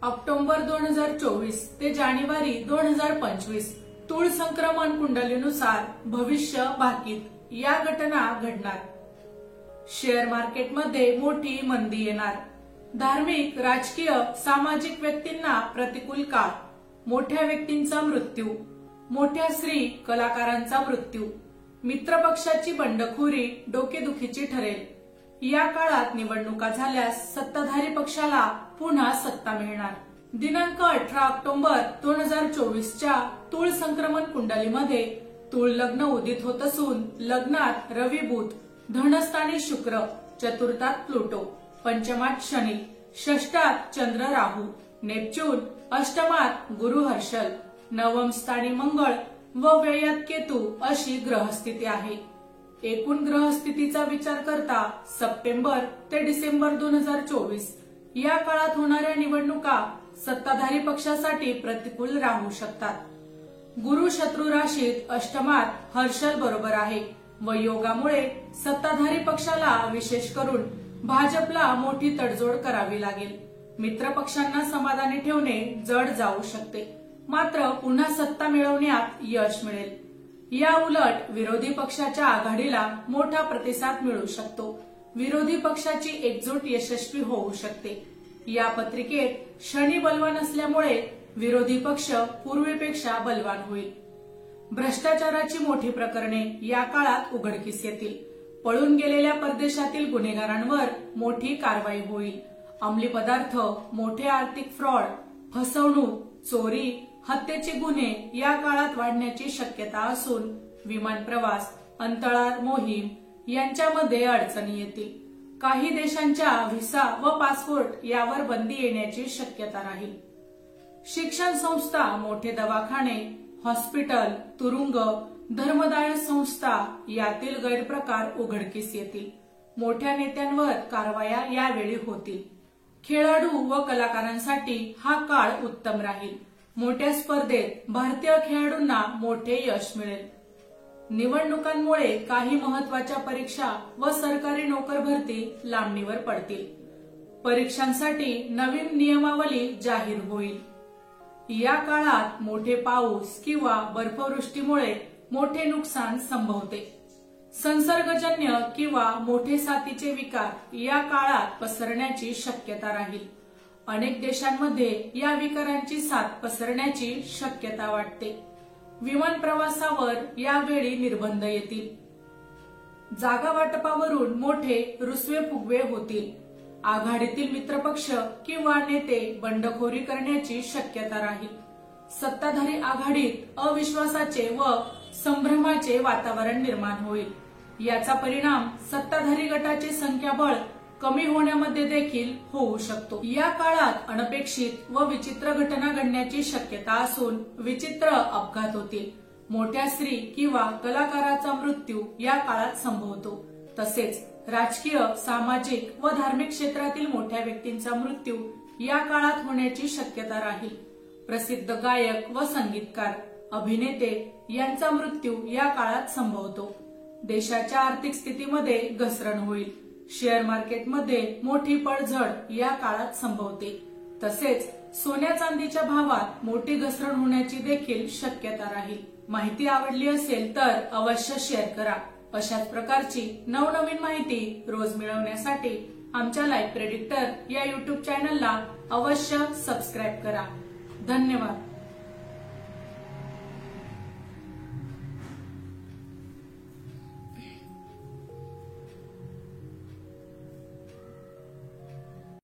October 2024 ते जानेवारी 2025 तूळ संक्रमण कुंडलीनुसार भविष्य भाकीत या घटना घडणार। शेअर मार्केटमध्ये मोठी मंदी येणार। धार्मिक, राजकीय, सामाजिक व्यक्तींना प्रतिकूल काळ। मोठ्या व्यक्तींचा मृत्यू, मोठ्या स्त्री कलाकारांचा मृत्यू। मित्रपक्षाची बंडखोरी डोकेदुखीची ठरेल। या काळात निवडणुका झाल्यास सत्ताधारी पक्षाला पुन्हा सत्ता मिळणार। दिनांक 18 ऑक्टोबर 2024 च्या तूळ संक्रमण कुंडलीमध्ये तूळ लग्न उदित होत असून लग्नात रवी बुध, धनस्थानी शुक्र, चतुर्थात प्लुटो, पंचमात शनी, षष्ठात चंद्र राहू, नेपच्यून, अष्टमात गुरु हर्षल, नवम स्थानी मंगळ व व्ययात केतू अशी ग्रहस्थिती आहे। एकूण ग्रहस्थितीचा विचार करता सप्टेंबर ते डिसेंबर 2024 या काळात होणाऱ्या निवडणुका सत्ताधारी पक्षासाठी प्रतिकूल राहू शकतात। गुरु शत्रू राशीत अष्टमात हर्षल बरोबर आहे व योगामुळे सत्ताधारी पक्षाला विशेष करून भाजपला मोठी तडजोड करावी लागेल। मित्र पक्षांना समाधानी ठेवणे जड जाऊ शकते, मात्र पुन्हा सत्ता मिळवण्यात यश मिळेल। या उलट विरोधी पक्षाच्या आघाडीला मोठा प्रतिसाद मिळू शकतो। विरोधी पक्षाची एकजूट यशस्वी होऊ शकते। या पत्रिकेत शनी बलवान असल्यामुळे विरोधी पक्ष पूर्वीपेक्षा बलवान होईल। भ्रष्टाचाराची मोठी प्रकरणे या काळात उघडकीस येतील। पळून गेलेल्या परदेशातील गुन्हेगारांवर मोठी कारवाई होईल। अंमली पदार्थ, मोठे आर्थिक फ्रॉड, फसवणूक, चोरी, हत्येचे गुन्हे या काळात वाढण्याची शक्यता असून विमान प्रवास, अंतराळ मोहीम यांच्यामध्ये अडचणी येतील। काही देशांच्या व्हिसा व पासपोर्ट यावर बंदी येण्याची शक्यता राहील। शिक्षण संस्था, मोठे दवाखाने, हॉस्पिटल, तुरुंग, धर्मदाय संस्था यातील गैरप्रकार उघडकीस येतील। मोठ्या नेत्यांवर कारवाया यावेळी होतील। खेळाडू व कलाकारांसाठी हा काळ उत्तम राहील। मोठ्या स्पर्धेत भारतीय खेळाडूंना मोठे यश मिळेल। निवडणुकांमुळे काही महत्वाच्या परीक्षा व सरकारी नोकर भरती लांबणीवर पडतील। परीक्षांसाठी नवीन नियमावली जाहीर होईल। या काळात मोठे पाऊस किंवा बर्फवृष्टीमुळे मोठे नुकसान संभवते। संसर्गजन्य किंवा मोठे साथीचे विकार या काळात पसरण्याची शक्यता राहील। अनेक देशांमध्ये या विकारांची साथ पसरण्याची शक्यता वाटते। विमान प्रवासावर यावेळी निर्बंध येतील। जागा वाटपावरून मोठे रुसवे फुगवे होतील। आघाडीतील मित्रपक्ष किंवा नेते बंडखोरी करण्याची शक्यता राहील। सत्ताधारी आघाडीत अविश्वासाचे व संभ्रमाचे वातावरण निर्माण होईल। याचा परिणाम सत्ताधारी गटाचे संख्याबळ कमी होण्यामध्ये देखील होऊ शकतो। या काळात अनपेक्षित व विचित्र घटना घडण्याची शक्यता असून विचित्र अपघात होतील। मोठ्या स्त्री किंवा कलाकाराचा मृत्यू या काळात संभवतो। तसेच राजकीय, सामाजिक व धार्मिक क्षेत्रातील मोठ्या व्यक्तींचा मृत्यू या काळात होण्याची शक्यता राहील। प्रसिद्ध गायक व संगीतकार, अभिनेते यांचा मृत्यू या काळात संभवतो। देशाच्या आर्थिक स्थितीमध्ये घसरण होईल। शेअर मार्केटमध्ये मोठी पडझड या काळात संभवते। तसेच सोन्या चांदीच्या भावात मोठी घसरण होण्याची देखील शक्यता राहील। माहिती आवडली असेल तर अवश्य शेअर करा। अशाच प्रकारची नवनवीन माहिती रोज मिळवण्यासाठी आमच्या लाईव्ह प्रेडिक्टर या YouTube चॅनलला अवश्य सबस्क्राईब करा। धन्यवाद।